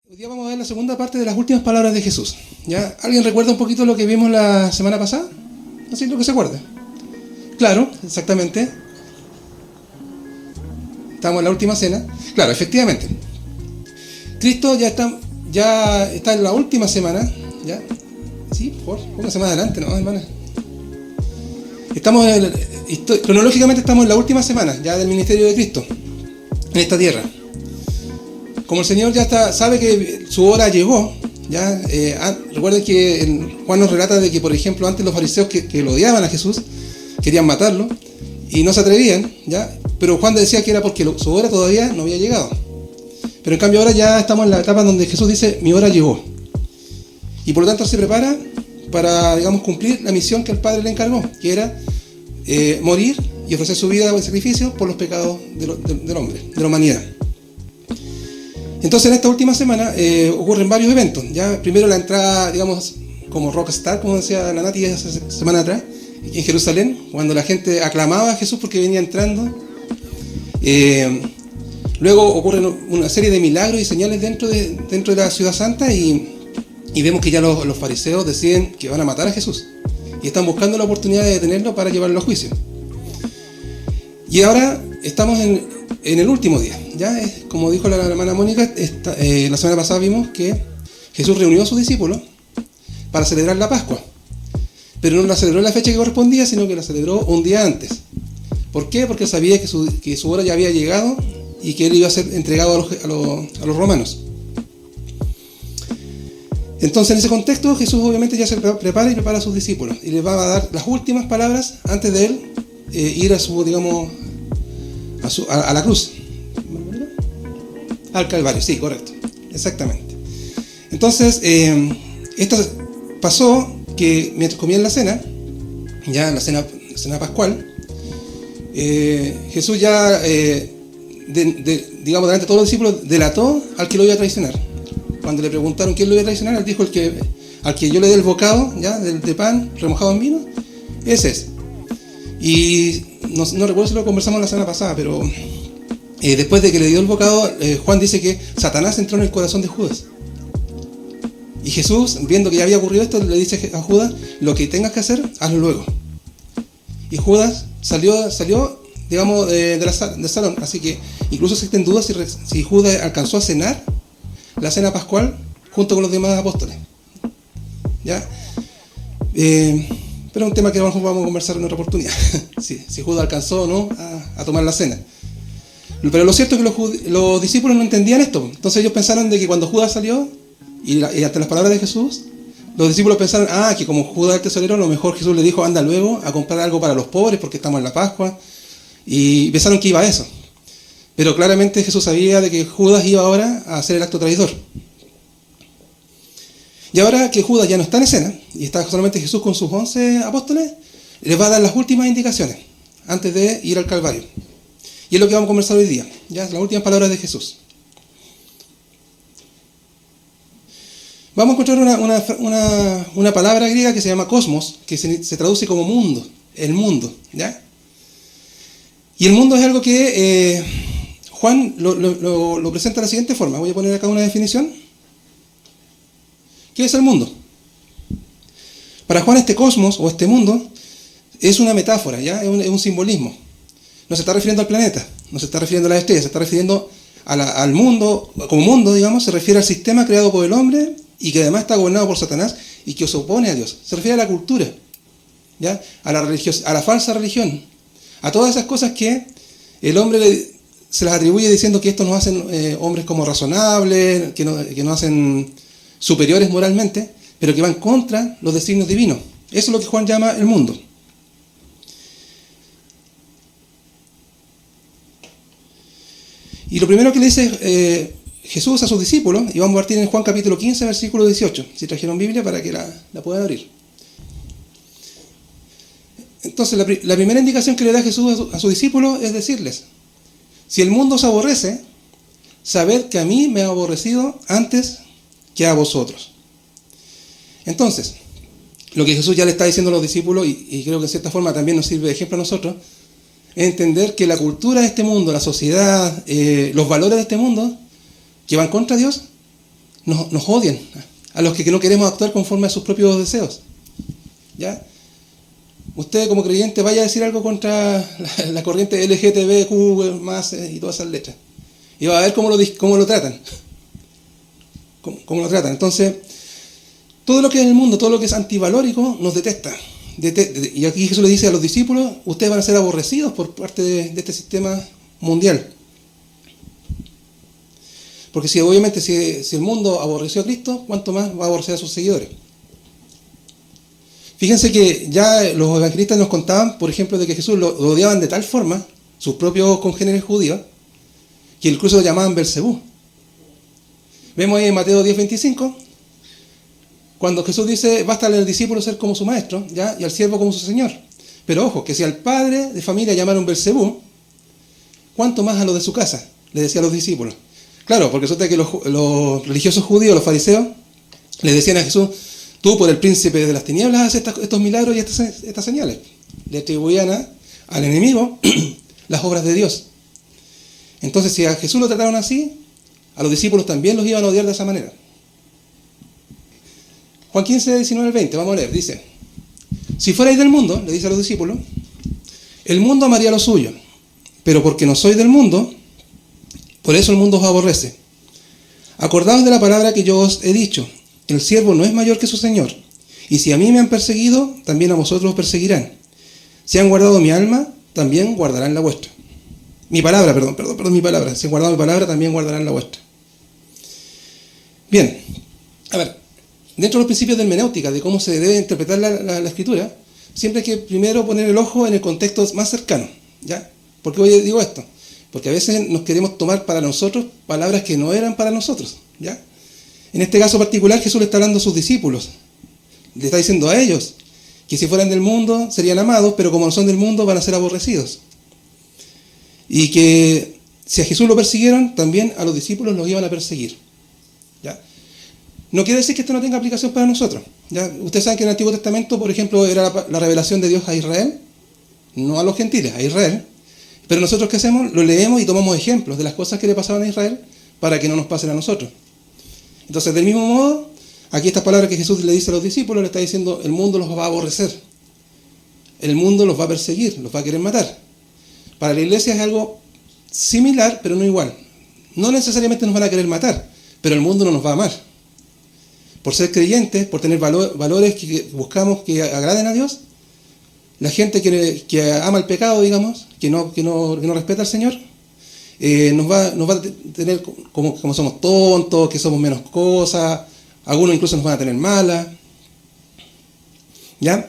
Hoy día vamos a ver la segunda parte de las últimas palabras de Jesús. ¿Ya? ¿Alguien recuerda un poquito lo que vimos la semana pasada? Así lo que se acuerda. Claro, exactamente. Estamos en la última cena. Claro, efectivamente. Cristo ya está en la última semana. ¿Ya? Sí, por favor, póngase más adelante, ¿no, hermana? Cronológicamente estamos en la última semana ya del ministerio de Cristo en esta tierra. Como el Señor ya sabe que su hora llegó, ¿ya? Recuerden que Juan nos relata de que, por ejemplo, antes los fariseos que lo odiaban a Jesús, querían matarlo, y no se atrevían, ¿ya? Pero Juan decía que era porque su hora todavía no había llegado. Pero en cambio ahora ya estamos en la etapa donde Jesús dice, mi hora llegó. Y por lo tanto se prepara para, digamos, cumplir la misión que el Padre le encargó, que era morir y ofrecer su vida en sacrificio por los pecados del hombre, de la humanidad. Entonces en esta última semana ocurren varios eventos. Ya primero la entrada, digamos, como rockstar, como decía la Nati hace semana atrás, en Jerusalén, cuando la gente aclamaba a Jesús porque venía entrando. Luego ocurren una serie de milagros y señales dentro de la ciudad santa y vemos que ya los fariseos deciden que van a matar a Jesús y están buscando la oportunidad de detenerlo para llevarlo a juicio. Y ahora estamos en el último día. Ya como dijo la hermana Mónica, la semana pasada vimos que Jesús reunió a sus discípulos para celebrar la Pascua, pero no la celebró en la fecha que correspondía, sino que la celebró un día antes. ¿Por qué? Porque sabía que su hora ya había llegado y que él iba a ser entregado a los romanos. Entonces en ese contexto Jesús obviamente ya se prepara a sus discípulos y les va a dar las últimas palabras antes de él ir a la cruz, al Calvario, sí, correcto, exactamente. Entonces esto pasó que mientras comían la cena, ya la cena pascual, Jesús ya digamos delante de todos los discípulos delató al que lo iba a traicionar. Cuando le preguntaron quién lo iba a traicionar, él dijo al que yo le dé el bocado, ¿ya? de pan remojado en vino, ese es. Y no recuerdo si lo conversamos la semana pasada, pero después de que le dio el bocado, Juan dice que Satanás entró en el corazón de Judas. Y Jesús, viendo que ya había ocurrido esto, le dice a Judas, lo que tengas que hacer, hazlo luego. Y Judas salió digamos, del salón. Así que incluso existen dudas si Judas alcanzó a cenar la cena pascual junto con los demás apóstoles. ¿Ya? Pero es un tema que vamos a conversar en otra oportunidad. si Judas alcanzó o no a tomar la cena. Pero lo cierto es que los discípulos no entendían esto. Entonces ellos pensaron de que cuando Judas salió y ante las palabras de Jesús, los discípulos pensaron, que como Judas era el tesorero, a lo mejor Jesús le dijo, anda luego a comprar algo para los pobres porque estamos en la Pascua. Y pensaron que iba a eso. Pero claramente Jesús sabía de que Judas iba ahora a hacer el acto traidor. Y ahora que Judas ya no está en escena, y está solamente Jesús con sus 11 apóstoles, les va a dar las últimas indicaciones antes de ir al Calvario. Y es lo que vamos a conversar hoy día, ya las últimas palabras de Jesús. Vamos a encontrar una palabra griega que se llama cosmos, que se traduce como mundo, el mundo, ¿ya? Y el mundo es algo que Juan lo presenta de la siguiente forma. Voy a poner acá una definición. ¿Qué es el mundo? Para Juan este cosmos o este mundo es una metáfora, ¿ya? Es un simbolismo. No se está refiriendo al planeta, no se está refiriendo a las estrellas, se está refiriendo al mundo, como mundo, digamos, se refiere al sistema creado por el hombre y que además está gobernado por Satanás y que se opone a Dios. Se refiere a la cultura, ¿ya? A la falsa religión, a todas esas cosas que el hombre se las atribuye diciendo que esto nos hacen hombres como razonables, que nos hacen superiores moralmente, pero que van contra los designios divinos. Eso es lo que Juan llama el mundo. Y lo primero que le dice Jesús a sus discípulos, y vamos a partir en Juan capítulo 15, versículo 18, si trajeron Biblia para que la puedan abrir. Entonces la primera indicación que le da Jesús a sus discípulos es decirles, si el mundo os aborrece, sabed que a mí me ha aborrecido antes que a vosotros. Entonces, lo que Jesús ya le está diciendo a los discípulos, y creo que en cierta forma también nos sirve de ejemplo a nosotros, es entender que la cultura de este mundo, la sociedad, los valores de este mundo, que van contra Dios, nos odian, a los que no queremos actuar conforme a sus propios deseos. ¿Ya? Usted como creyente vaya a decir algo contra la corriente LGTBQ más y todas esas letras. Y va a ver cómo lo tratan. Cómo lo tratan. Entonces, todo lo que es en el mundo, todo lo que es antivalórico, nos detesta. Y aquí Jesús le dice a los discípulos, ustedes van a ser aborrecidos por parte de este sistema mundial. Porque obviamente si el mundo aborreció a Cristo, ¿cuánto más va a aborrecer a sus seguidores? Fíjense que ya los evangelistas nos contaban, por ejemplo, de que Jesús lo odiaban de tal forma, sus propios congéneres judíos, que incluso lo llamaban Belcebú. Vemos ahí en Mateo 10:25, cuando Jesús dice, basta al discípulo ser como su maestro, ¿ya? Y al siervo como su señor. Pero ojo, que si al padre de familia llamaron Belcebú, ¿cuánto más a lo de su casa? Le decía a los discípulos. Claro, porque resulta que los religiosos judíos, los fariseos, le decían a Jesús, tú por el príncipe de las tinieblas haces estos milagros y estas señales. Le atribuían al enemigo las obras de Dios. Entonces, si a Jesús lo trataron así, a los discípulos también los iban a odiar de esa manera. Juan 15, 19 al 20, vamos a leer, dice, si fuerais del mundo, le dice a los discípulos, el mundo amaría lo suyo, pero porque no sois del mundo, por eso el mundo os aborrece. Acordaos de la palabra que yo os he dicho, el siervo no es mayor que su señor, y si a mí me han perseguido, también a vosotros os perseguirán. Si han guardado mi alma, también guardarán la vuestra. Mi palabra, mi palabra. Si han guardado mi palabra, también guardarán la vuestra. Bien, a ver, dentro de los principios de hermenéutica, de cómo se debe interpretar la escritura, siempre hay que primero poner el ojo en el contexto más cercano, ¿ya? ¿Por qué hoy digo esto? Porque a veces nos queremos tomar para nosotros palabras que no eran para nosotros, ¿ya? En este caso particular, Jesús le está hablando a sus discípulos. Le está diciendo a ellos que si fueran del mundo serían amados, pero como no son del mundo van a ser aborrecidos. Y que si a Jesús lo persiguieron, también a los discípulos los iban a perseguir, ¿ya? No quiere decir que esto no tenga aplicación para nosotros, ¿ya? Ustedes saben que en el Antiguo Testamento, por ejemplo, era la revelación de Dios a Israel, no a los gentiles, a Israel. Pero nosotros, ¿qué hacemos? Lo leemos y tomamos ejemplos de las cosas que le pasaban a Israel para que no nos pasen a nosotros. Entonces, del mismo modo, aquí estas palabras que Jesús le dice a los discípulos, le está diciendo, el mundo los va a aborrecer. El mundo los va a perseguir, los va a querer matar. Para la iglesia es algo similar, pero no igual. No necesariamente nos van a querer matar, pero el mundo no nos va a amar. Por ser creyentes, por tener valores que buscamos que agraden a Dios, la gente que ama el pecado, digamos, que no respeta al Señor, nos va a tener como somos tontos, que somos menos cosas, algunos incluso nos van a tener malas, ¿ya?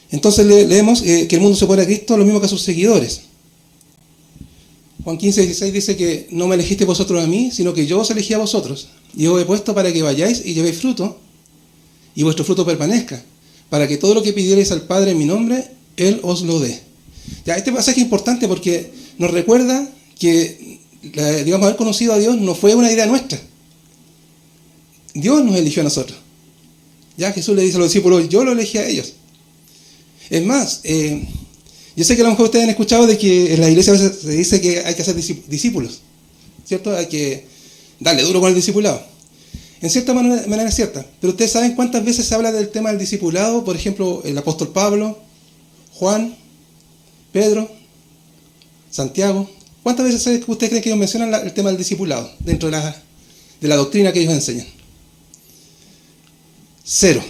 Entonces leemos que el mundo se opone a Cristo lo mismo que a sus seguidores. Juan 15, 16 dice que no me elegiste vosotros a mí, sino que yo os elegí a vosotros, y os he puesto para que vayáis y llevéis fruto, y vuestro fruto permanezca, para que todo lo que pidierais al Padre en mi nombre, Él os lo dé. Ya, este pasaje es importante porque nos recuerda que, haber conocido a Dios no fue una idea nuestra. Dios nos eligió a nosotros. Ya Jesús le dice a los discípulos, yo lo elegí a ellos. Es más, yo sé que a lo mejor ustedes han escuchado de que en la iglesia a veces se dice que hay que hacer discípulos, ¿cierto? Hay que darle duro con el discipulado. En cierta manera es cierta, pero ustedes saben cuántas veces se habla del tema del discipulado, por ejemplo, el apóstol Pablo, Juan, Pedro, Santiago. ¿Cuántas veces ustedes creen que ellos mencionan el tema del discipulado dentro de la doctrina que ellos enseñan? 0.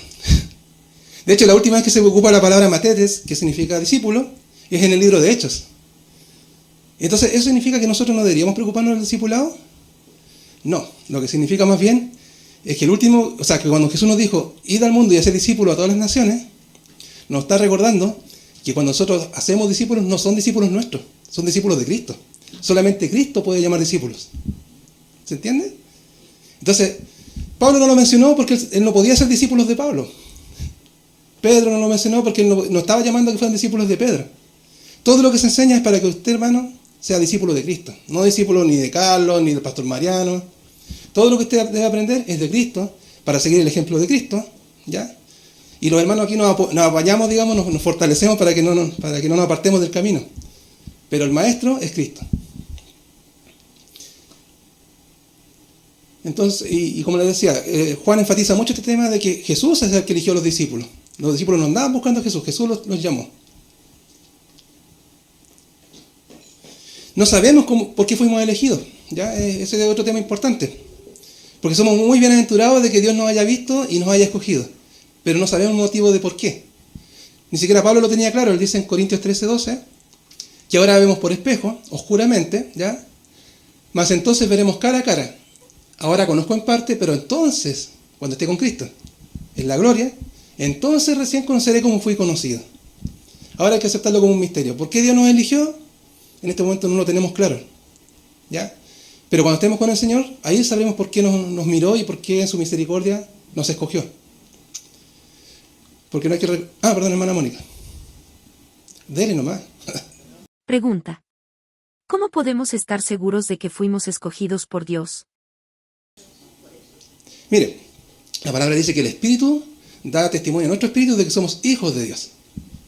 De hecho, la última vez que se ocupa la palabra matetes, que significa discípulo, es en el libro de Hechos. Entonces, ¿eso significa que nosotros no deberíamos preocuparnos del discipulado? No, lo que significa más bien es que que cuando Jesús nos dijo, id al mundo y hacer discípulos a todas las naciones, nos está recordando que cuando nosotros hacemos discípulos, no son discípulos nuestros, son discípulos de Cristo. Solamente Cristo puede llamar discípulos. ¿Se entiende? Entonces, Pablo no lo mencionó porque él no podía ser discípulos de Pablo. Pedro no lo mencionó porque él no estaba llamando a que fueran discípulos de Pedro. Todo lo que se enseña es para que usted, hermano, sea discípulo de Cristo. No discípulo ni de Carlos, ni del pastor Mariano. Todo lo que usted debe aprender es de Cristo, para seguir el ejemplo de Cristo, ¿ya? Y los hermanos aquí nos apañamos, digamos, nos fortalecemos para que no nos apartemos del camino. Pero el maestro es Cristo. Entonces, y como les decía, Juan enfatiza mucho este tema de que Jesús es el que eligió a los discípulos. Los discípulos no andaban buscando a Jesús, Jesús los llamó. No sabemos por qué fuimos elegidos. ¿Ya? Ese es otro tema importante. Porque somos muy bienaventurados de que Dios nos haya visto y nos haya escogido. Pero no sabemos el motivo de por qué. Ni siquiera Pablo lo tenía claro. Él dice en Corintios 13:12 que ahora vemos por espejo, oscuramente, ¿ya? Mas entonces veremos cara a cara. Ahora conozco en parte, pero entonces, cuando esté con Cristo, en la gloria, entonces recién conoceré cómo fui conocido. Ahora hay que aceptarlo como un misterio. ¿Por qué Dios nos eligió? En este momento no lo tenemos claro. ¿Ya? Pero cuando estemos con el Señor, ahí sabremos por qué nos miró y por qué en su misericordia nos escogió. Porque no hay que... perdón, hermana Mónica. Dele nomás. Pregunta. ¿Cómo podemos estar seguros de que fuimos escogidos por Dios? Mire, la palabra dice que el Espíritu da testimonio a nuestro espíritu de que somos hijos de Dios.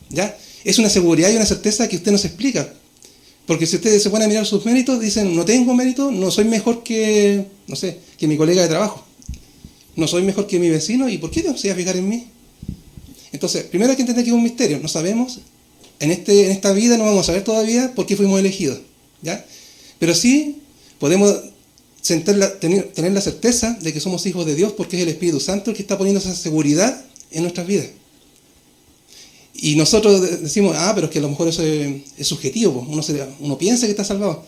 ¿Ya? Es una seguridad y una certeza que usted nos explica. Porque si ustedes se ponen a mirar sus méritos, dicen, no tengo mérito, no soy mejor que, no sé, que mi colega de trabajo. No soy mejor que mi vecino, ¿y por qué Dios se va a fijar en mí? Entonces, primero hay que entender que es un misterio. No sabemos, en esta vida no vamos a saber todavía por qué fuimos elegidos. ¿Ya? Pero sí podemos tener la certeza de que somos hijos de Dios porque es el Espíritu Santo el que está poniendo esa seguridad en nuestras vidas. Y nosotros decimos, pero es que a lo mejor eso es subjetivo, uno piensa que está salvado.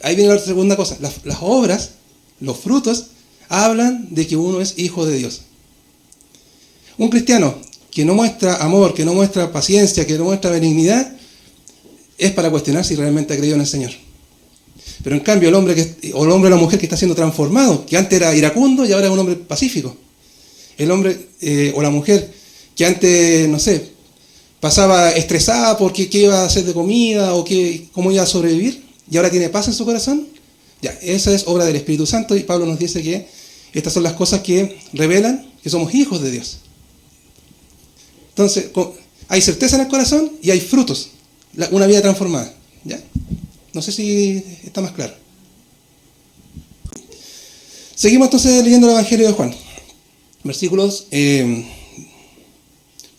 Ahí viene la segunda cosa, las obras, los frutos, hablan de que uno es hijo de Dios. Un cristiano que no muestra amor, que no muestra paciencia, que no muestra benignidad, es para cuestionar si realmente ha creído en el Señor. Pero en cambio el hombre o la mujer que está siendo transformado, que antes era iracundo y ahora es un hombre pacífico. El hombre o la mujer que antes, no sé, pasaba estresada porque qué iba a hacer de comida o cómo iba a sobrevivir y ahora tiene paz en su corazón, ya, esa es obra del Espíritu Santo y Pablo nos dice que estas son las cosas que revelan que somos hijos de Dios. Entonces, hay certeza en el corazón y hay frutos, una vida transformada. ¿Ya? No sé si está más claro. Seguimos entonces leyendo el Evangelio de Juan. Versículos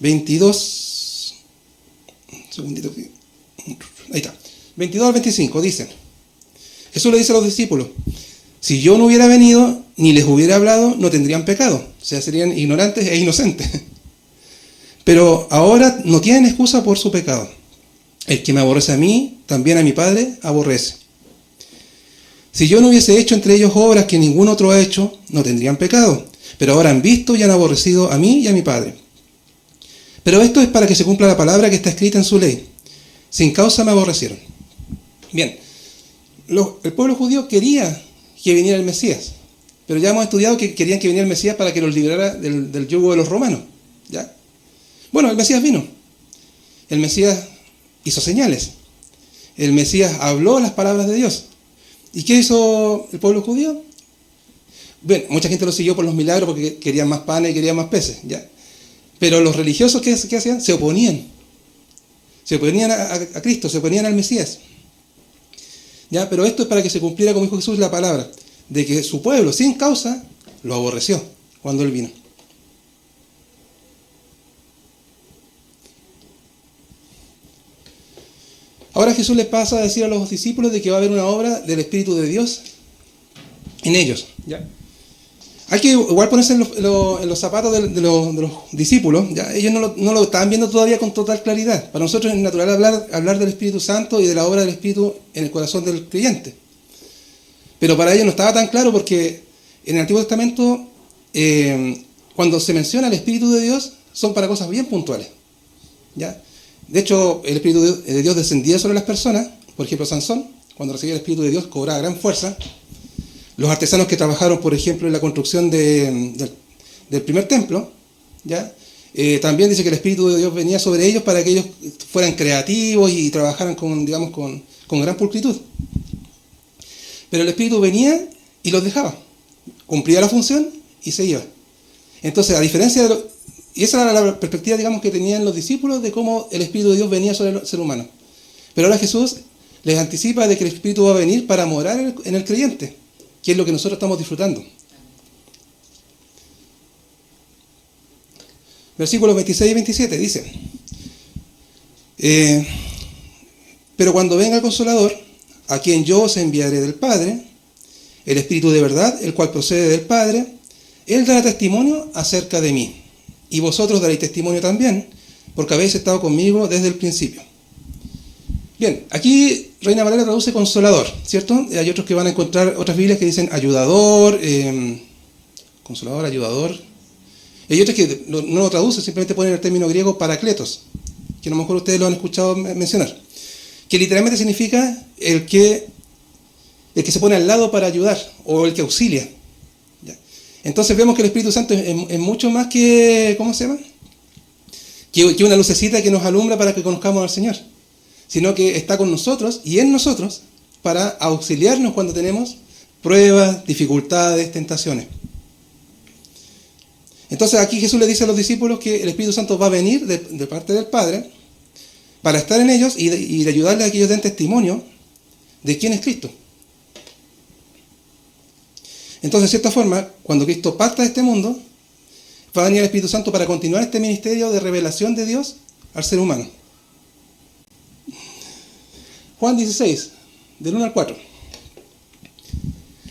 22. Un segundito. Ahí está. 22 al 25 dicen. Jesús le dice a los discípulos: si yo no hubiera venido ni les hubiera hablado, no tendrían pecado. O sea, serían ignorantes e inocentes. Pero ahora no tienen excusa por su pecado. El que me aborrece a mí, también a mi Padre aborrece. Si yo no hubiese hecho entre ellos obras que ningún otro ha hecho, no tendrían pecado. Pero ahora han visto y han aborrecido a mí y a mi Padre. Pero esto es para que se cumpla la palabra que está escrita en su ley. Sin causa me aborrecieron. Bien, el pueblo judío quería que viniera el Mesías. Pero ya hemos estudiado que querían que viniera el Mesías para que los liberara del yugo de los romanos. ¿Ya? Bueno, el Mesías vino. El Mesías hizo señales. El Mesías habló las palabras de Dios. ¿Y qué hizo el pueblo judío? Bueno, mucha gente lo siguió por los milagros porque querían más panes y querían más peces, ¿ya? Pero los religiosos, ¿qué hacían? Se oponían. Se oponían a Cristo, se oponían al Mesías. ¿Ya? Pero esto es para que se cumpliera, como dijo Jesús, la palabra, de que su pueblo, sin causa, lo aborreció cuando Él vino. Ahora Jesús les pasa a decir a los discípulos de que va a haber una obra del Espíritu de Dios en ellos. ¿Ya? Hay que igual ponerse en los zapatos de los discípulos. ¿Ya? Ellos no lo estaban viendo todavía con total claridad. Para nosotros es natural hablar del Espíritu Santo y de la obra del Espíritu en el corazón del creyente. Pero para ellos no estaba tan claro porque en el Antiguo Testamento, cuando se menciona el Espíritu de Dios, son para cosas bien puntuales. ¿Ya? De hecho, el Espíritu de Dios descendía sobre las personas. Por ejemplo, Sansón, cuando recibía el Espíritu de Dios, cobraba gran fuerza. Los artesanos que trabajaron, por ejemplo, en la construcción del primer templo, ¿ya? También dice que el Espíritu de Dios venía sobre ellos para que ellos fueran creativos y trabajaran con gran pulcritud. Pero el Espíritu venía y los dejaba. Cumplía la función y se iba. Entonces, a diferencia y esa era la perspectiva, digamos, que tenían los discípulos de cómo el Espíritu de Dios venía sobre el ser humano. Pero ahora Jesús les anticipa de que el Espíritu va a venir para morar en el creyente, que es lo que nosotros estamos disfrutando. Versículos 26 y 27 dice, pero cuando venga el Consolador, a quien yo os enviaré del Padre, el Espíritu de verdad, el cual procede del Padre, Él dará testimonio acerca de mí. Y vosotros daréis testimonio también, porque habéis estado conmigo desde el principio. Bien, aquí Reina Valera traduce Consolador, ¿cierto? Hay otros que van a encontrar otras Biblias que dicen ayudador, Consolador, ayudador. Y hay otros que no lo traducen, simplemente ponen el término griego Paracletos, que a lo mejor ustedes lo han escuchado mencionar, que literalmente significa el que se pone al lado para ayudar, o el que auxilia. ¿Ya? Entonces vemos que el Espíritu Santo es mucho más que, ¿cómo se llama? Que una lucecita que nos alumbra para que conozcamos al Señor, sino que está con nosotros y en nosotros para auxiliarnos cuando tenemos pruebas, dificultades, tentaciones. Entonces aquí Jesús le dice a los discípulos que el Espíritu Santo va a venir de parte del Padre para estar en ellos y de ayudarles a que ellos den testimonio de quién es Cristo. Entonces, de cierta forma, cuando Cristo parta de este mundo, va a venir el Espíritu Santo para continuar este ministerio de revelación de Dios al ser humano. Juan 16, del 1 al 4.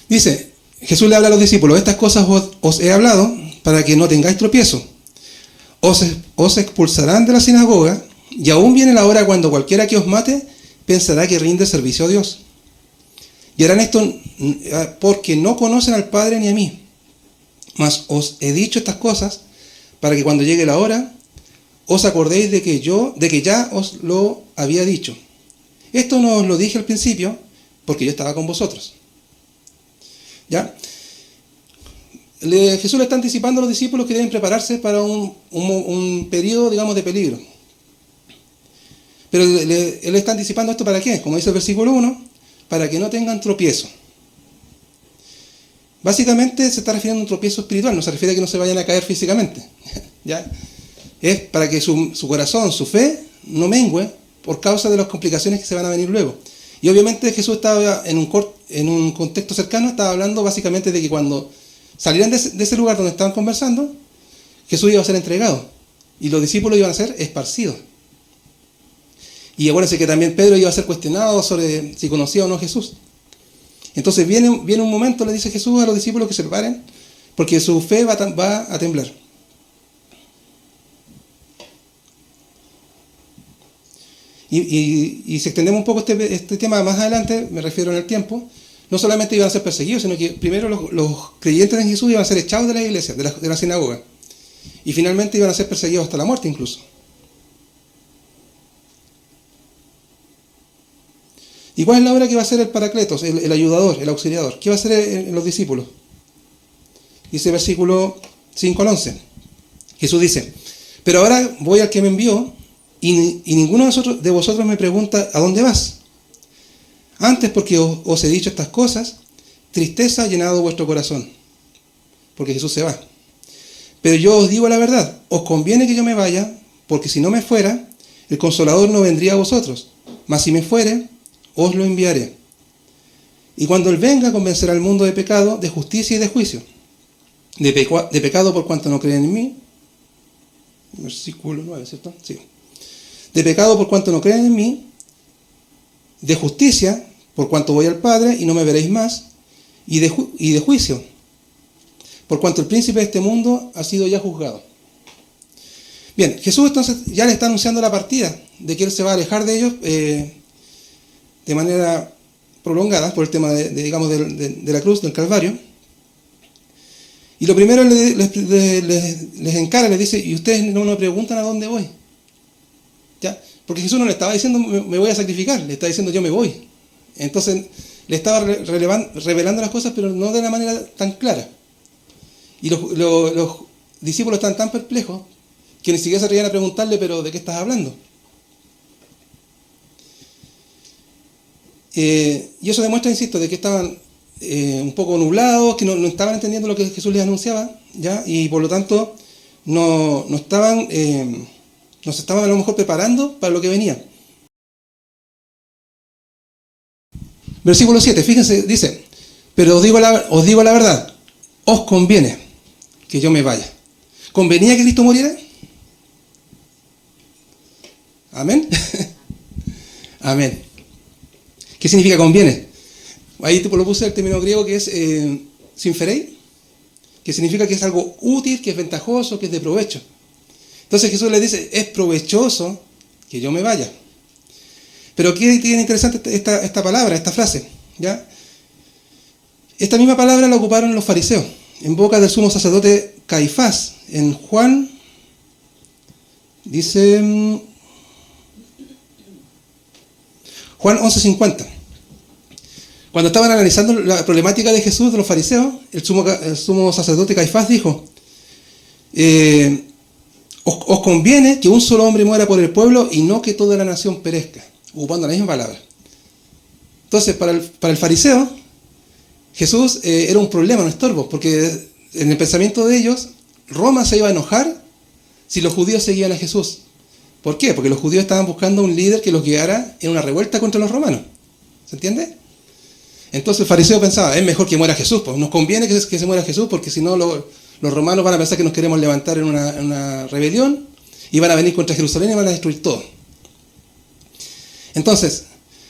Dice, Jesús le habla a los discípulos, estas cosas os he hablado para que no tengáis tropiezo. Os expulsarán de la sinagoga, y aún viene la hora cuando cualquiera que os mate pensará que rinde servicio a Dios. Y harán esto porque no conocen al Padre ni a mí. Mas os he dicho estas cosas para que cuando llegue la hora os acordéis de que ya os lo había dicho. Esto no os lo dije al principio porque yo estaba con vosotros. ¿Ya? Jesús le está anticipando a los discípulos que deben prepararse para un periodo, digamos, de peligro. Pero él está anticipando esto ¿para qué? Como dice el versículo 1, para que no tengan tropiezo. Básicamente se está refiriendo a un tropiezo espiritual, no se refiere a que no se vayan a caer físicamente. ¿Ya? Es para que su corazón, su fe, no mengüe por causa de las complicaciones que se van a venir luego. Y obviamente Jesús estaba en un contexto cercano, estaba hablando básicamente de que cuando salieran de ese lugar donde estaban conversando, Jesús iba a ser entregado y los discípulos iban a ser esparcidos. Y acuérdense que también Pedro iba a ser cuestionado sobre si conocía o no a Jesús. Entonces viene un momento, le dice Jesús a los discípulos que se preparen, porque su fe va a temblar. Y si extendemos un poco este tema más adelante, me refiero en el tiempo, no solamente iban a ser perseguidos, sino que primero los creyentes en Jesús iban a ser echados de la iglesia, de la sinagoga. Y finalmente iban a ser perseguidos hasta la muerte incluso. ¿Y cuál es la obra que va a hacer el Paracletos, el ayudador, el auxiliador? ¿Qué va a hacer en los discípulos? Dice versículo 5 al 11. Jesús dice, pero ahora voy al que me envió y ninguno de vosotros me pregunta ¿a dónde vas? Antes porque os he dicho estas cosas, tristeza ha llenado vuestro corazón, porque Jesús se va. Pero yo os digo la verdad, os conviene que yo me vaya, porque si no me fuera, el Consolador no vendría a vosotros, mas si me fuere, os lo enviaré. Y cuando Él venga, convencerá al mundo de pecado, de justicia y de juicio. De pecado por cuanto no creen en mí. Versículo 9, ¿cierto? Sí. De pecado por cuanto no creen en mí. De justicia por cuanto voy al Padre y no me veréis más. Y de juicio por cuanto el príncipe de este mundo ha sido ya juzgado. Bien, Jesús entonces ya le está anunciando la partida, de que Él se va a alejar de ellos de manera prolongada por el tema de la cruz, del Calvario. Y lo primero les encara, les dice, y ustedes no me preguntan a dónde voy. ¿Ya? Porque Jesús no le estaba diciendo me voy a sacrificar, le está diciendo yo me voy. Entonces le estaba revelando las cosas, pero no de una manera tan clara. Y los discípulos están tan perplejos que ni siquiera se atrevían a preguntarle, pero ¿de qué estás hablando? Y eso demuestra, insisto, de que estaban un poco nublados, que no estaban entendiendo lo que Jesús les anunciaba, ¿ya? Y por lo tanto no se estaban a lo mejor preparando para lo que venía. Versículo 7, fíjense, dice, pero os digo la verdad, os conviene que yo me vaya. ¿Convenía que Cristo muriera? Amén. Amén. ¿Qué significa conviene? Ahí te lo puse el término griego que es sinferei, que significa que es algo útil, que es ventajoso, que es de provecho. Entonces Jesús le dice, es provechoso que yo me vaya. Pero ¿qué tiene interesante esta palabra, esta frase? ¿Ya? Esta misma palabra la ocuparon los fariseos, en boca del sumo sacerdote Caifás. En Juan, dice Juan 11:50. Cuando estaban analizando la problemática de Jesús, de los fariseos, el sumo sacerdote Caifás dijo, os conviene que un solo hombre muera por el pueblo y no que toda la nación perezca, ocupando la misma palabra. Entonces, para el fariseo, Jesús era un problema, un estorbo, porque en el pensamiento de ellos, Roma se iba a enojar si los judíos seguían a Jesús. ¿Por qué? Porque los judíos estaban buscando un líder que los guiara en una revuelta contra los romanos. ¿Se entiende? Entonces el fariseo pensaba, es mejor que muera Jesús, pues nos conviene que se muera Jesús, porque si no los romanos van a pensar que nos queremos levantar en una rebelión y van a venir contra Jerusalén y van a destruir todo. Entonces,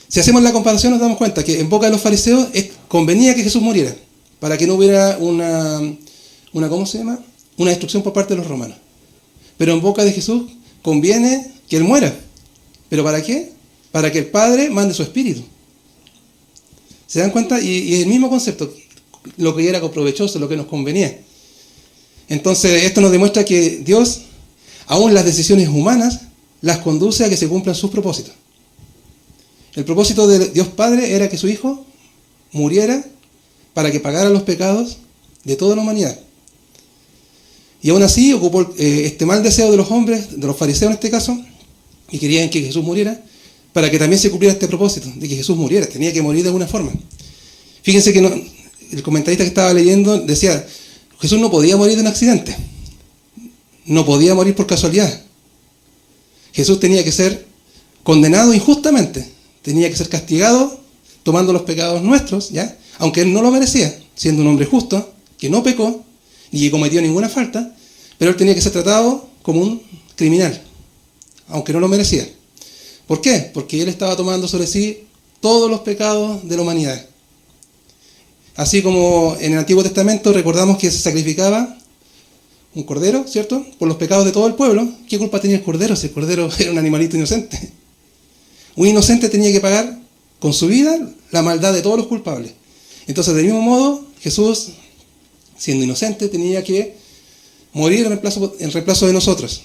si hacemos la comparación nos damos cuenta que en boca de los fariseos convenía que Jesús muriera, para que no hubiera ¿cómo se llama? Una destrucción por parte de los romanos. Pero en boca de Jesús conviene que Él muera. ¿Pero para qué? Para que el Padre mande su Espíritu. ¿Se dan cuenta? Y es el mismo concepto, lo que era provechoso, lo que nos convenía. Entonces, esto nos demuestra que Dios, aún las decisiones humanas, las conduce a que se cumplan sus propósitos. El propósito de Dios Padre era que su Hijo muriera para que pagara los pecados de toda la humanidad. Y aún así ocupó este mal deseo de los hombres, de los fariseos en este caso, y querían que Jesús muriera, para que también se cumpliera este propósito, de que Jesús muriera, tenía que morir de alguna forma. Fíjense que el comentarista que estaba leyendo decía, Jesús no podía morir de un accidente, no podía morir por casualidad. Jesús tenía que ser condenado injustamente, tenía que ser castigado tomando los pecados nuestros, ¿ya? Aunque Él no lo merecía, siendo un hombre justo, que no pecó, ni que cometió ninguna falta, pero Él tenía que ser tratado como un criminal, aunque no lo merecía. ¿Por qué? Porque Él estaba tomando sobre sí todos los pecados de la humanidad. Así como en el Antiguo Testamento recordamos que se sacrificaba un cordero, ¿cierto? Por los pecados de todo el pueblo. ¿Qué culpa tenía el cordero si el cordero era un animalito inocente? Un inocente tenía que pagar con su vida la maldad de todos los culpables. Entonces, del mismo modo, Jesús, siendo inocente, tenía que morir en reemplazo de nosotros.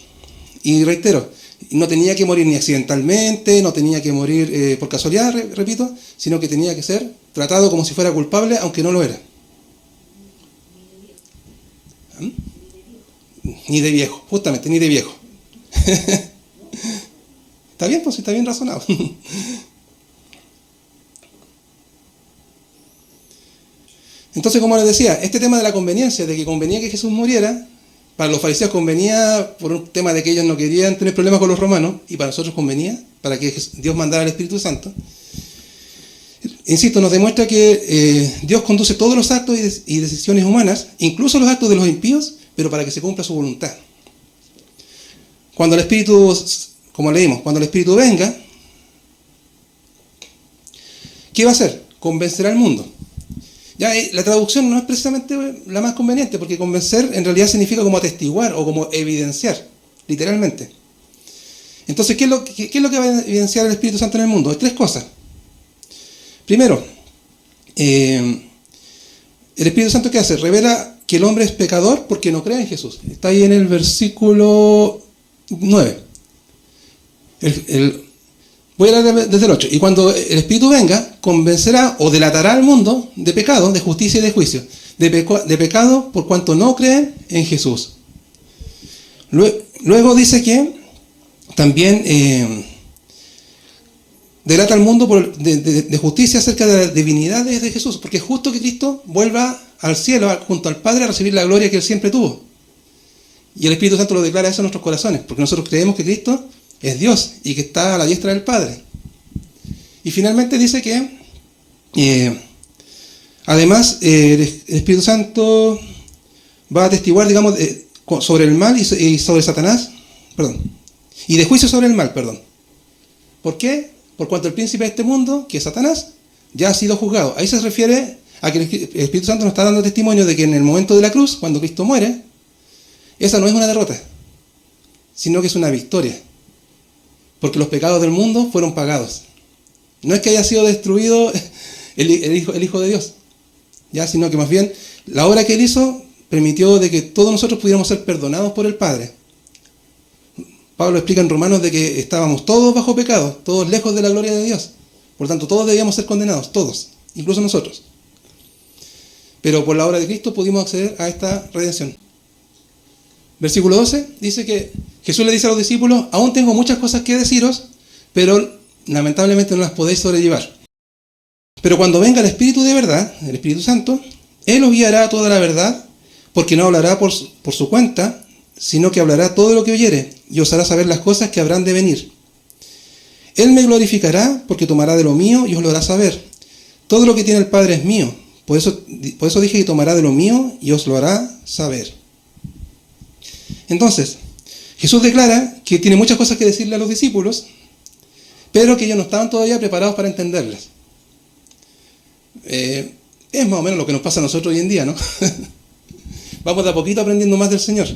Y reitero, no tenía que morir ni accidentalmente, no tenía que morir por casualidad, repito, sino que tenía que ser tratado como si fuera culpable, aunque no lo era. Ni de viejo, justamente, ni de viejo. ¿Está bien? Pues está bien razonado. Entonces, como les decía, este tema de la conveniencia, de que convenía que Jesús muriera, para los fariseos convenía por un tema de que ellos no querían tener problemas con los romanos, y para nosotros convenía, para que Dios mandara al Espíritu Santo. Insisto, nos demuestra que Dios conduce todos los actos y decisiones humanas, incluso los actos de los impíos, pero para que se cumpla su voluntad. Cuando el Espíritu, como leímos, cuando el Espíritu venga, ¿qué va a hacer? Convencerá al mundo. Ya, la traducción no es precisamente la más conveniente, porque convencer en realidad significa como atestiguar o como evidenciar, literalmente. Entonces, ¿qué es lo que va a evidenciar el Espíritu Santo en el mundo? Hay tres cosas. Primero, el Espíritu Santo, ¿qué hace? Revela que el hombre es pecador porque no cree en Jesús. Está ahí en el versículo 9. Voy a leer desde el 8. Y cuando el Espíritu venga, convencerá o delatará al mundo de pecado, de justicia y de juicio. De pecado por cuanto no creen en Jesús. Luego dice que también delata al mundo de justicia acerca de las divinidades de Jesús. Porque es justo que Cristo vuelva al cielo junto al Padre a recibir la gloria que Él siempre tuvo. Y el Espíritu Santo lo declara eso en nuestros corazones. Porque nosotros creemos que Cristo es Dios y que está a la diestra del Padre. Y finalmente dice que además el Espíritu Santo va a atestiguar, digamos, sobre el mal y sobre Satanás, y de juicio sobre el mal, ¿Por qué? Por cuanto el príncipe de este mundo, que es Satanás, ya ha sido juzgado. Ahí se refiere a que el Espíritu Santo nos está dando testimonio de que en el momento de la cruz, cuando Cristo muere, esa no es una derrota, sino que es una victoria. Porque los pecados del mundo fueron pagados. No es que haya sido destruido el Hijo de Dios, ya, sino que más bien la obra que Él hizo permitió de que todos nosotros pudiéramos ser perdonados por el Padre. Pablo explica en Romanos de que estábamos todos bajo pecado, todos lejos de la gloria de Dios. Por tanto, todos debíamos ser condenados, todos, incluso nosotros. Pero por la obra de Cristo pudimos acceder a esta redención. Versículo 12 dice que Jesús le dice a los discípulos: aún tengo muchas cosas que deciros, pero lamentablemente no las podéis sobrellevar. Pero cuando venga el Espíritu de verdad, el Espíritu Santo, Él os guiará a toda la verdad, porque no hablará por su cuenta, sino que hablará todo lo que oyere, y os hará saber las cosas que habrán de venir. Él me glorificará, porque tomará de lo mío y os lo hará saber. Todo lo que tiene el Padre es mío, por eso dije que tomará de lo mío y os lo hará saber. Entonces, Jesús declara que tiene muchas cosas que decirle a los discípulos, pero que ellos no estaban todavía preparados para entenderlas. Es más o menos lo que nos pasa a nosotros hoy en día, ¿no? Vamos de a poquito aprendiendo más del Señor.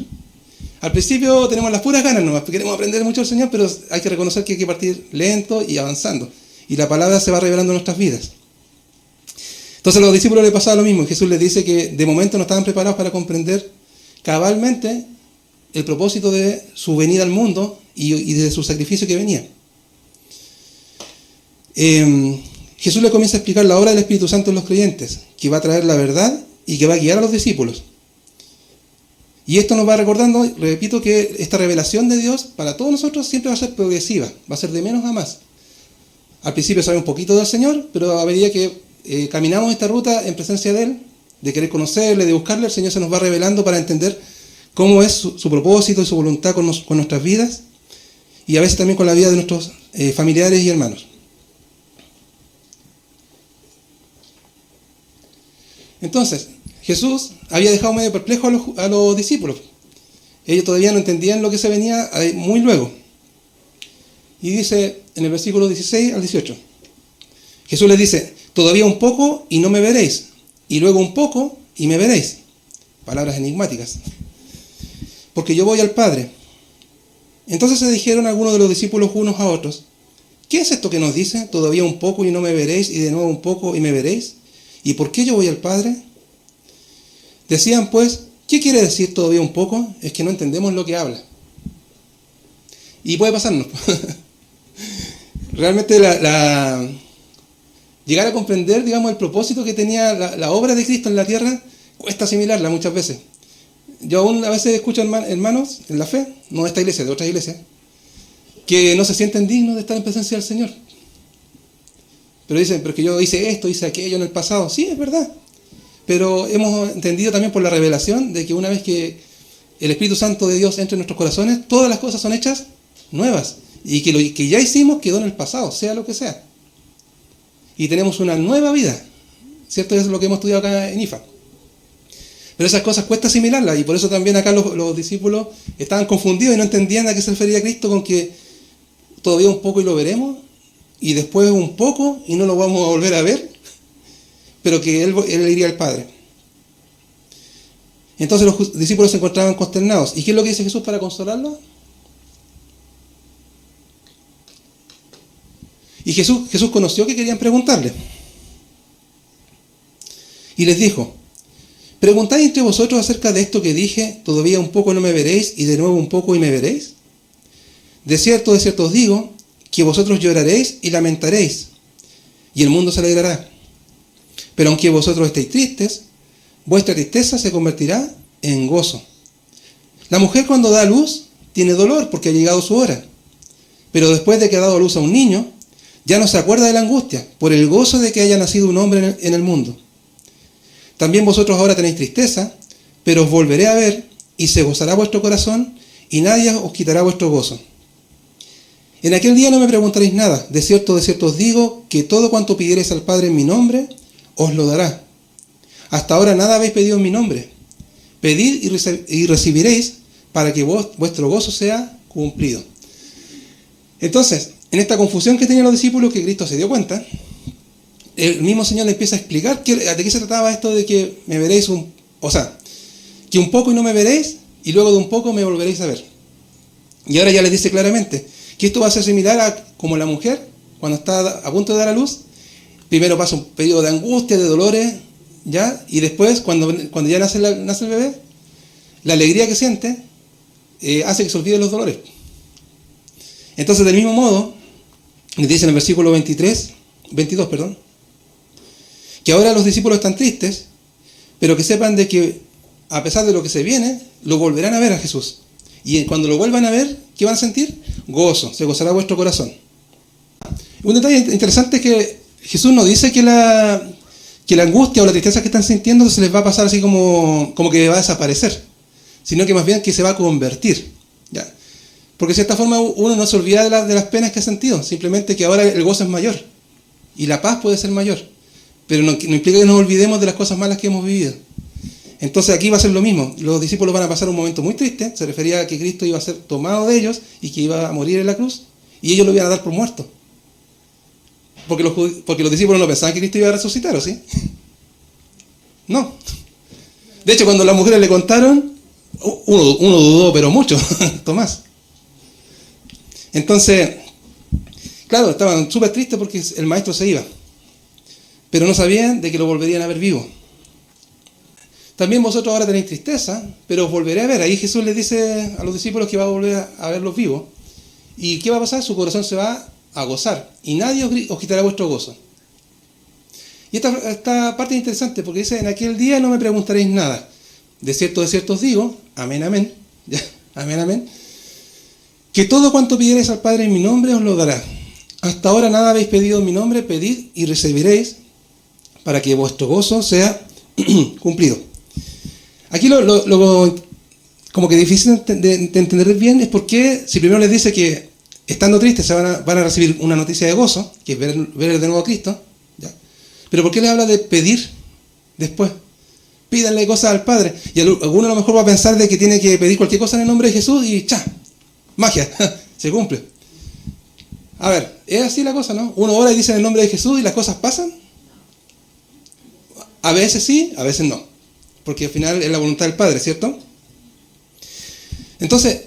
Al principio tenemos las puras ganas nomás, queremos aprender mucho del Señor, pero hay que reconocer que hay que partir lento y avanzando. Y la palabra se va revelando en nuestras vidas. Entonces a los discípulos les pasaba lo mismo. Jesús les dice que de momento no estaban preparados para comprender cabalmente el propósito de su venida al mundo y de su sacrificio que venía. Jesús le comienza a explicar la obra del Espíritu Santo en los creyentes, que va a traer la verdad y que va a guiar a los discípulos. Y esto nos va recordando, repito, que esta revelación de Dios para todos nosotros siempre va a ser progresiva, va a ser de menos a más. Al principio sabemos un poquito del Señor, pero a medida que caminamos esta ruta en presencia de Él, de querer conocerle, de buscarle, el Señor se nos va revelando para entender cómo es su propósito y su voluntad con nuestras vidas, y a veces también con la vida de nuestros familiares y hermanos. Entonces, Jesús había dejado medio perplejo a los discípulos. Ellos todavía no entendían lo que se venía muy luego. Y dice en el versículo 16 al 18. Jesús les dice: todavía un poco y no me veréis, y luego un poco y me veréis. Palabras enigmáticas. Porque yo voy al Padre. Entonces se dijeron algunos de los discípulos unos a otros: ¿qué es esto que nos dice? Todavía un poco y no me veréis, y de nuevo un poco y me veréis. ¿Y por qué yo voy al Padre? Decían pues: ¿qué quiere decir todavía un poco? Es que no entendemos lo que habla. Y puede pasarnos. Realmente llegar a comprender, digamos, el propósito que tenía la obra de Cristo en la tierra, cuesta asimilarla muchas veces. Yo aún a veces escucho hermanos en la fe, no de esta iglesia, de otras iglesias, que no se sienten dignos de estar en presencia del Señor. Pero dicen: pero que yo hice esto, hice aquello en el pasado. Sí, es verdad. Pero hemos entendido también por la revelación de que una vez que el Espíritu Santo de Dios entra en nuestros corazones, todas las cosas son hechas nuevas. Y que lo que ya hicimos quedó en el pasado, sea lo que sea. Y tenemos una nueva vida. ¿Cierto? Eso es lo que hemos estudiado acá en IFA. Pero esas cosas cuesta asimilarlas. Y por eso también acá los discípulos estaban confundidos y no entendían a qué se refería Cristo con que todavía un poco y lo veremos, y después un poco y no lo vamos a volver a ver, pero que él iría al Padre. Entonces los discípulos se encontraban consternados. ¿Y qué es lo que dice Jesús para consolarlos? Y Jesús conoció que querían preguntarle. Y les dijo: ¿preguntáis entre vosotros acerca de esto que dije, todavía un poco no me veréis, y de nuevo un poco y me veréis? De cierto os digo, que vosotros lloraréis y lamentaréis, y el mundo se alegrará. Pero aunque vosotros estéis tristes, vuestra tristeza se convertirá en gozo. La mujer cuando da a luz tiene dolor porque ha llegado su hora. Pero después de que ha dado a luz a un niño, ya no se acuerda de la angustia, por el gozo de que haya nacido un hombre en el mundo. También vosotros ahora tenéis tristeza, pero os volveré a ver, y se gozará vuestro corazón, y nadie os quitará vuestro gozo. En aquel día no me preguntaréis nada. De cierto os digo, que todo cuanto pidiereis al Padre en mi nombre, os lo dará. Hasta ahora nada habéis pedido en mi nombre. Pedid y recibiréis, para que vuestro gozo sea cumplido. Entonces, En esta confusión que tenían los discípulos, que Cristo se dio cuenta, el mismo Señor le empieza a explicar de qué se trataba esto de que me veréis que un poco y no me veréis, y luego de un poco me volveréis a ver. Y ahora ya les dice claramente que esto va a ser similar a como la mujer, cuando está a punto de dar a luz, primero pasa un periodo de angustia, de dolores, ¿ya? Y después, cuando ya nace el bebé, la alegría que siente hace que se olviden los dolores. Entonces, del mismo modo, les dice en el versículo 22, que ahora los discípulos están tristes, pero que sepan de que a pesar de lo que se viene, lo volverán a ver a Jesús. Y cuando lo vuelvan a ver, ¿qué van a sentir? Gozo, se gozará vuestro corazón. Un detalle interesante es que Jesús no dice que la angustia o la tristeza que están sintiendo se les va a pasar así como que va a desaparecer, sino que más bien que se va a convertir, ¿ya? Porque de cierta forma uno no se olvida de las penas que ha sentido, simplemente que ahora el gozo es mayor y la paz puede ser mayor, pero no implica que nos olvidemos de las cosas malas que hemos vivido. Entonces aquí va a ser lo mismo, los discípulos van a pasar un momento muy triste, se refería a que Cristo iba a ser tomado de ellos y que iba a morir en la cruz, y ellos lo iban a dar por muerto. Porque los discípulos no pensaban que Cristo iba a resucitar, ¿o sí? No. De hecho, cuando las mujeres le contaron, uno dudó, pero mucho, Tomás. Entonces, claro, estaban súper tristes porque el maestro se iba, pero no sabían de que lo volverían a ver vivo. También vosotros ahora tenéis tristeza, pero os volveré a ver. Ahí Jesús les dice a los discípulos que va a volver a verlos vivos. ¿Y qué va a pasar? Su corazón se va a gozar y nadie os quitará vuestro gozo. Y esta parte es interesante porque dice: en aquel día no me preguntaréis nada. De cierto os digo, amén, amén, ¿ya? Amén, amén, que todo cuanto pidiereis al Padre en mi nombre os lo dará. Hasta ahora nada habéis pedido en mi nombre, pedid y recibiréis, para que vuestro gozo sea cumplido. Aquí lo como que difícil de entender bien es porque si primero les dice que estando tristes van a recibir una noticia de gozo, que es ver de nuevo a Cristo, ¿ya? Pero ¿por qué les habla de pedir después? Pídanle cosas al Padre. Y alguno a lo mejor va a pensar de que tiene que pedir cualquier cosa en el nombre de Jesús y ¡cha! Magia, se cumple. A ver, es así la cosa, ¿no? Uno ora y dice en el nombre de Jesús y las cosas pasan. A veces sí, a veces no. Porque al final es la voluntad del Padre, ¿cierto? Entonces,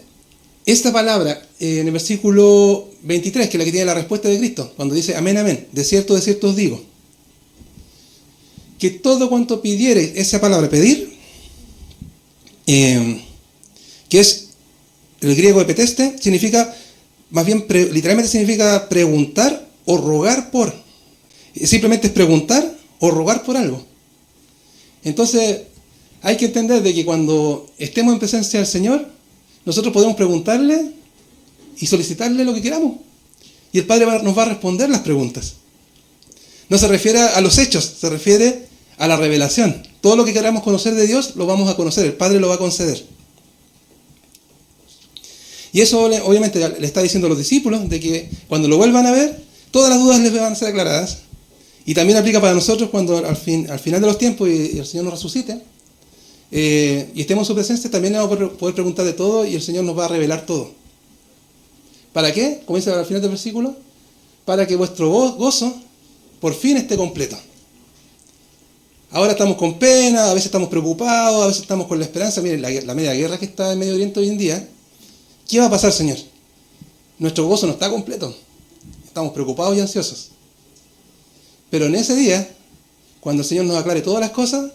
esta palabra en el versículo 23, que es la que tiene la respuesta de Cristo, cuando dice amén, amén, de cierto os digo, que todo cuanto pidiereis, esa palabra pedir, que es el griego epeteste, significa, más bien literalmente significa preguntar o rogar por. Simplemente es preguntar o rogar por algo. Entonces, hay que entender de que cuando estemos en presencia del Señor, nosotros podemos preguntarle y solicitarle lo que queramos. Y el Padre nos va a responder las preguntas. No se refiere a los hechos, se refiere a la revelación. Todo lo que queramos conocer de Dios, lo vamos a conocer, el Padre lo va a conceder. Y eso obviamente le está diciendo a los discípulos, de que cuando lo vuelvan a ver, todas las dudas les van a ser aclaradas. Y también aplica para nosotros cuando al final de los tiempos y el Señor nos resucite, y estemos en su presencia, también le vamos a poder preguntar de todo y el Señor nos va a revelar todo. ¿Para qué? Como dice al final del versículo, para que vuestro gozo por fin esté completo. Ahora estamos con pena, a veces estamos preocupados, a veces estamos con la esperanza. Miren, la media guerra que está en Medio Oriente hoy en día, ¿qué va a pasar, Señor? Nuestro gozo no está completo. Estamos preocupados y ansiosos. Pero en ese día, cuando el Señor nos aclare todas las cosas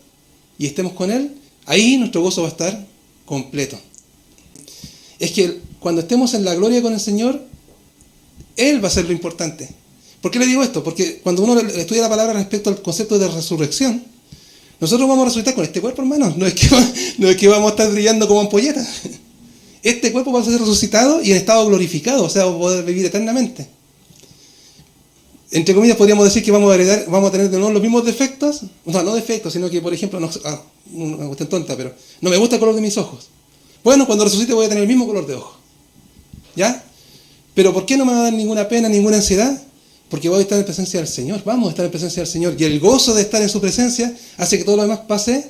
y estemos con Él, ahí nuestro gozo va a estar completo. Es que cuando estemos en la gloria con el Señor, Él va a ser lo importante. ¿Por qué le digo esto? Porque cuando uno estudia la palabra respecto al concepto de resurrección, nosotros vamos a resucitar con este cuerpo, hermanos. No es que vamos a estar brillando como ampolletas. Este cuerpo va a ser resucitado y en estado glorificado, o sea, va a poder vivir eternamente. Entre comillas podríamos decir que vamos a tener de nuevo los mismos defectos, no defectos, sino que por ejemplo, una cuestión tonta, pero no me gusta el color de mis ojos. Bueno, cuando resucite voy a tener el mismo color de ojos. ¿Ya? Pero ¿por qué no me va a dar ninguna pena, ninguna ansiedad? Porque voy a estar en presencia del Señor, vamos a estar en presencia del Señor. Y el gozo de estar en su presencia hace que todo lo demás pase,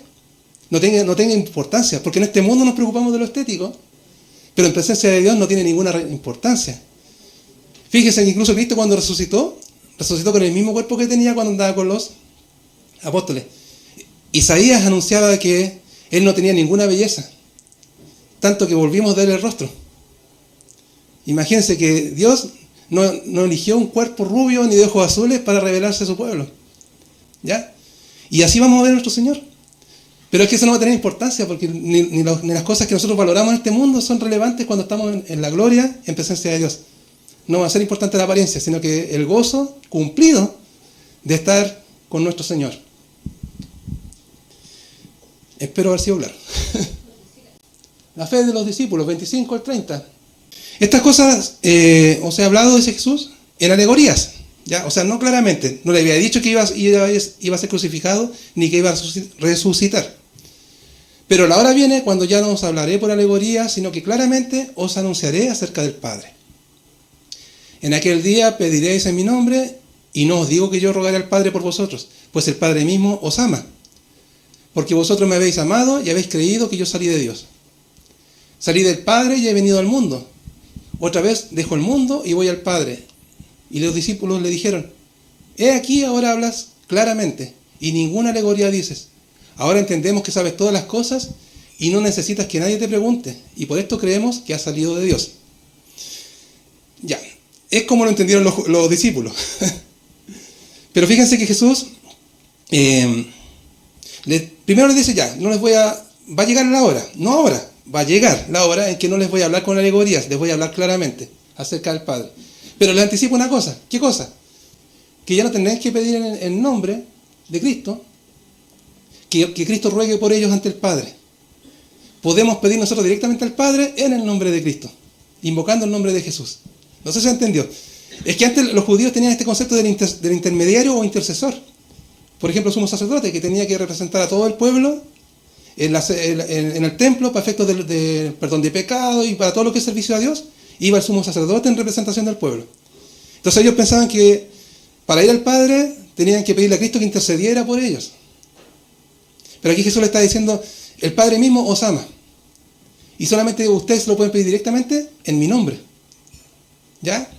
no tenga importancia. Porque en este mundo nos preocupamos de lo estético, pero en presencia de Dios no tiene ninguna importancia. Fíjense que incluso Cristo cuando resucitó con el mismo cuerpo que tenía cuando andaba con los apóstoles. Isaías anunciaba que él no tenía ninguna belleza, tanto que volvimos a ver el rostro. Imagínense que Dios no eligió un cuerpo rubio ni de ojos azules para revelarse a su pueblo. ¿Ya? Y así vamos a ver a nuestro Señor. Pero es que eso no va a tener importancia, porque ni las cosas que nosotros valoramos en este mundo son relevantes cuando estamos en la gloria, en presencia de Dios. No va a ser importante la apariencia, sino que el gozo cumplido de estar con nuestro Señor. Espero haber sido claro. La fe de los discípulos, 25 al 30. Estas cosas os he hablado, dice Jesús, en alegorías. ¿Ya? O sea, no claramente. No le había dicho que iba a ser crucificado ni que iba a resucitar. Pero la hora viene cuando ya no os hablaré por alegoría, sino que claramente os anunciaré acerca del Padre. En aquel día pediréis en mi nombre, y no os digo que yo rogaré al Padre por vosotros, pues el Padre mismo os ama. Porque vosotros me habéis amado y habéis creído que yo salí de Dios. Salí del Padre y he venido al mundo. Otra vez dejo el mundo y voy al Padre. Y los discípulos le dijeron, he aquí ahora hablas claramente, y ninguna alegoría dices. Ahora entendemos que sabes todas las cosas y no necesitas que nadie te pregunte, y por esto creemos que has salido de Dios. Ya, es como lo entendieron los discípulos. Pero fíjense que Jesús primero les dice ya, va a llegar la hora, no ahora, va a llegar la hora en que no les voy a hablar con alegorías, les voy a hablar claramente acerca del Padre. Pero les anticipo una cosa, ¿qué cosa? Que ya no tendréis que pedir en nombre de Cristo, que Cristo ruegue por ellos ante el Padre. Podemos pedir nosotros directamente al Padre en el nombre de Cristo, invocando el nombre de Jesús. No sé si se entendió. Es que antes los judíos tenían este concepto del intermediario o intercesor. Por ejemplo, el sumo sacerdote, que tenía que representar a todo el pueblo en el templo para efectos de perdón de pecado y para todo lo que es servicio a Dios. Iba el sumo sacerdote en representación del pueblo. Entonces ellos pensaban que para ir al Padre tenían que pedirle a Cristo que intercediera por ellos. Pero aquí Jesús le está diciendo, el Padre mismo os ama. Y solamente ustedes lo pueden pedir directamente en mi nombre. ¿Ya?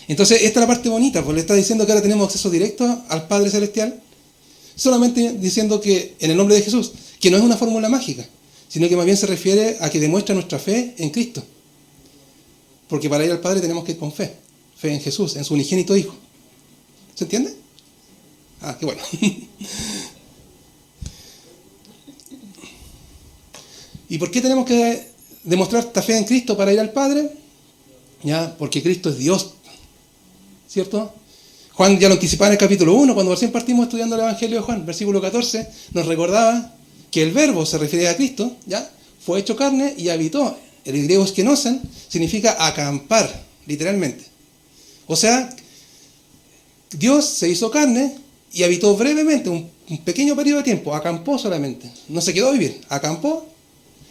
Entonces esta es la parte bonita, porque le está diciendo que ahora tenemos acceso directo al Padre Celestial, solamente diciendo que en el nombre de Jesús, que no es una fórmula mágica, sino que más bien se refiere a que demuestra nuestra fe en Cristo. Porque para ir al Padre tenemos que ir con fe en Jesús, en su unigénito Hijo. ¿Se entiende? Ah, qué bueno. ¿Y por qué tenemos que demostrar esta fe en Cristo para ir al Padre? ¿Ya? Porque Cristo es Dios, ¿cierto? Juan ya lo anticipaba en el capítulo 1, cuando recién partimos estudiando el Evangelio de Juan, versículo 14, nos recordaba que el verbo se refiere a Cristo, ¿ya? Fue hecho carne y habitó. El griego skenosen significa acampar, literalmente. O sea, Dios se hizo carne y habitó brevemente, un pequeño periodo de tiempo, acampó solamente. No se quedó a vivir, acampó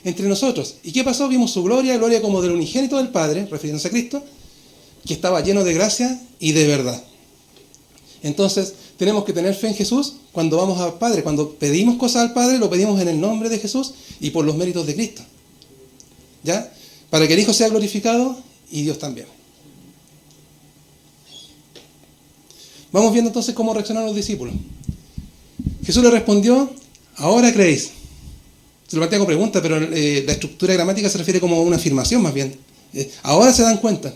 entre nosotros. ¿Y qué pasó? Vimos su gloria como del unigénito del Padre, refiriéndose a Cristo, que estaba lleno de gracia y de verdad. Entonces, tenemos que tener fe en Jesús cuando vamos al Padre. Cuando pedimos cosas al Padre, lo pedimos en el nombre de Jesús y por los méritos de Cristo. ¿Ya? Para que el Hijo sea glorificado y Dios también. Vamos viendo entonces cómo reaccionaron los discípulos. Jesús le respondió, ahora creéis. Se lo plantea con pregunta, pero la estructura gramática se refiere como a una afirmación más bien. Ahora se dan cuenta.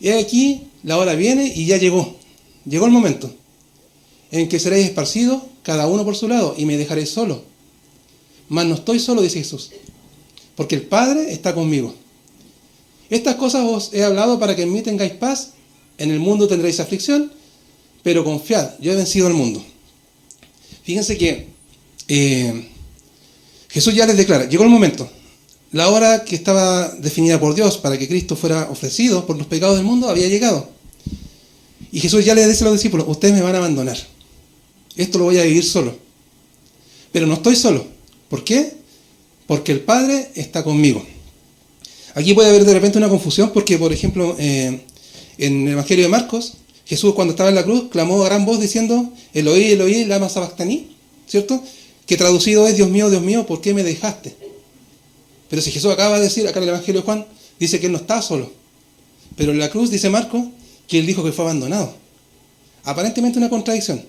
He aquí, la hora viene y ya llegó. Llegó el momento en que seréis esparcidos, cada uno por su lado, y me dejaréis solo. Mas no estoy solo, dice Jesús, porque el Padre está conmigo. Estas cosas os he hablado para que en mí tengáis paz. En el mundo tendréis aflicción, pero confiad, yo he vencido al mundo. Fíjense que Jesús ya les declara, llegó el momento. La hora que estaba definida por Dios para que Cristo fuera ofrecido por los pecados del mundo había llegado. Y Jesús ya les dice a los discípulos, ustedes me van a abandonar. Esto lo voy a vivir solo. Pero no estoy solo. ¿Por qué? Porque el Padre está conmigo. Aquí puede haber de repente una confusión porque, por ejemplo, en el Evangelio de Marcos, Jesús cuando estaba en la cruz clamó a gran voz diciendo, Eloí, Eloí, lama sabactaní, ¿cierto? Que traducido es, Dios mío, ¿por qué me dejaste? Pero si Jesús acaba de decir, acá en el Evangelio de Juan, dice que él no está solo. Pero en la cruz dice Marcos que él dijo que fue abandonado. Aparentemente una contradicción.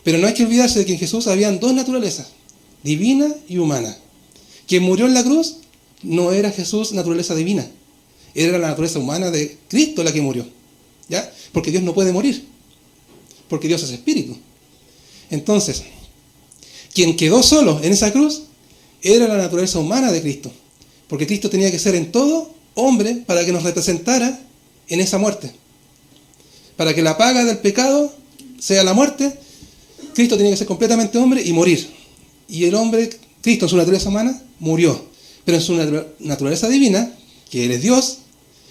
Pero no hay que olvidarse de que en Jesús habían dos naturalezas, divina y humana. Quien murió en la cruz no era Jesús naturaleza divina, era la naturaleza humana de Cristo la que murió. ¿Ya? Porque Dios no puede morir, porque Dios es espíritu. Entonces, quien quedó solo en esa cruz era la naturaleza humana de Cristo, porque Cristo tenía que ser en todo hombre para que nos representara en esa muerte. Para que la paga del pecado sea la muerte, Cristo tenía que ser completamente hombre y morir. Y el hombre, Cristo en su naturaleza humana, murió. Pero en su naturaleza divina, que Él es Dios,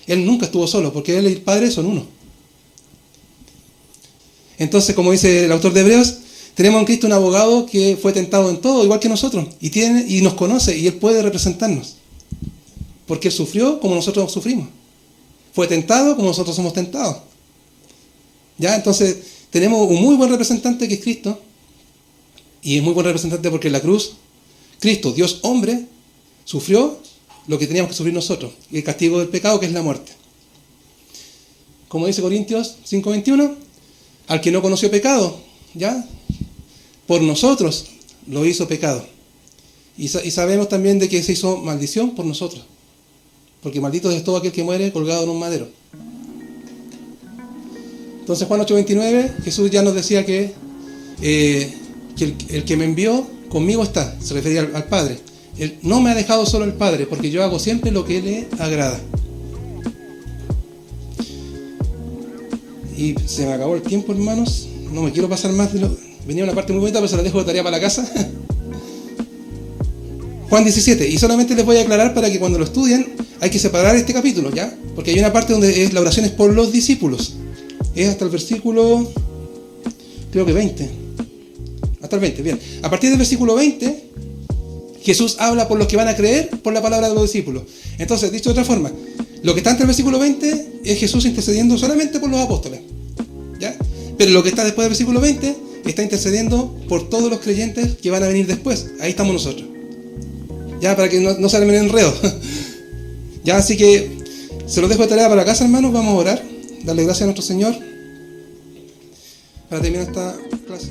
Él nunca estuvo solo, porque Él y el Padre son uno. Entonces, como dice el autor de Hebreos, tenemos en Cristo un abogado que fue tentado en todo, igual que nosotros, y nos conoce, y Él puede representarnos. Porque Él sufrió como nosotros sufrimos. Fue tentado como nosotros somos tentados. ¿Ya? Entonces, tenemos un muy buen representante que es Cristo, y es muy buen representante porque en la cruz, Cristo, Dios hombre, sufrió lo que teníamos que sufrir nosotros, y el castigo del pecado, que es la muerte. Como dice Corintios 5:21, al que no conoció pecado, ¿ya? Por nosotros lo hizo pecado. Y sabemos también de que se hizo maldición por nosotros, porque maldito es todo aquel que muere colgado en un madero. Entonces Juan 8:29, Jesús ya nos decía que el que me envió conmigo está, se refería al Padre. Él no me ha dejado solo el Padre, porque yo hago siempre lo que le agrada. Y se me acabó el tiempo, hermanos. No me quiero pasar más de lo... Venía una parte muy bonita, pero se la dejo de tarea para la casa. Juan 17. Y solamente les voy a aclarar para que cuando lo estudien hay que separar este capítulo, ¿ya? Porque hay una parte donde la oración es por los discípulos. Es hasta el versículo, creo que 20. Hasta el 20, bien. A partir del versículo 20, Jesús habla por los que van a creer por la palabra de los discípulos. Entonces, dicho de otra forma, lo que está entre el versículo 20 es Jesús intercediendo solamente por los apóstoles, ¿ya? Pero lo que está después del versículo 20 está intercediendo por todos los creyentes que van a venir después. Ahí estamos nosotros, ya, para que no se armen enredos. Ya, así que se los dejo de tarea para casa, hermanos. Vamos a orar, darle gracias a nuestro Señor para terminar esta clase.